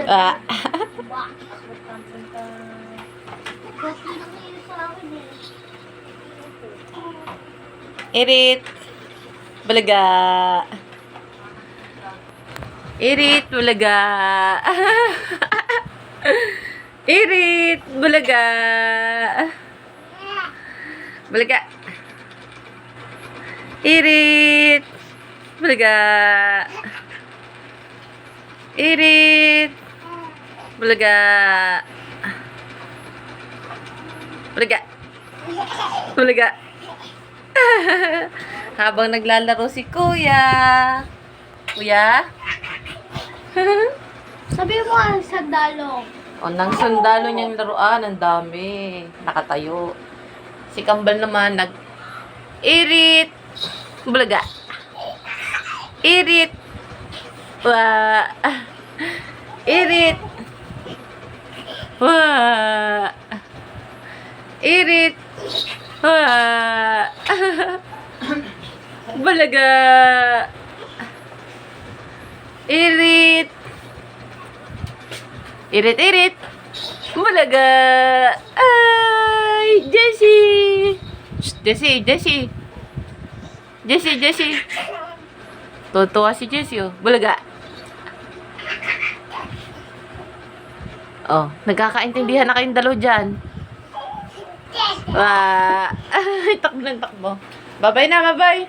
Ah. Irit. Balaga. Irit. Balaga. Irit. Balaga. Balaga. Irit. Balaga. Irit. Balaga. Balaga. Balaga. Habang naglalaro si Kuya. Kuya? Sabi mo ang sandalo. O, nang sundalo niyang laruan, ang dami. Nakatayo. Si Kambal naman, Irit. Bulaga. Irit. Wa. Irit. Wa. Irit. Wa. Bulaga. Irit. Irit, irit. Bulaga. Ay, Jessie. Shh, Jessie. Jessie. Tutuwa si Jessie, oh. Bulaga. Oh, nagkakaintindihan na kayong dalawa dyan. Takbo ng takbo. Bye-bye na, bye-bye.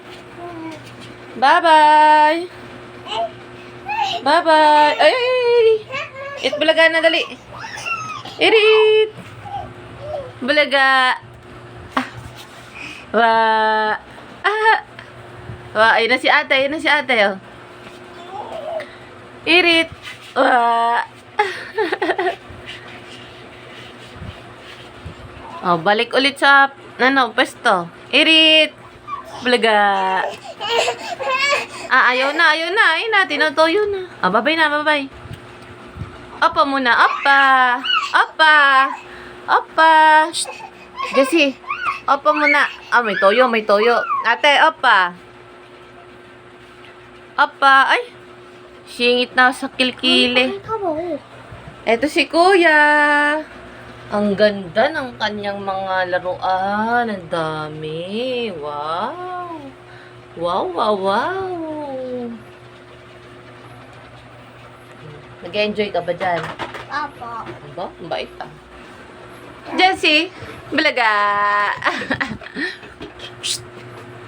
Bye-bye. Bye-bye. Ay! It bulaga na, dali. Irit. Bulaga. Ayun na si ate, oh. Irit. Oh, balik ulit sa, pwesto. Irit. Bulaga. Ayaw na. Ayun na, tinutuyo na. Bye-bye na, bye-bye. Opa muna, opa. Shh. Jessie, opa muna. May toyo. Ate, opa. Ay, singit na sa kilikili. Eto si Kuya. Ang ganda ng kanyang mga laruan. Ang dami. Wow. Nag-enjoy ka ba dyan? Apo. Aba, bait ah. Jessie, balaga.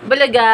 Balaga.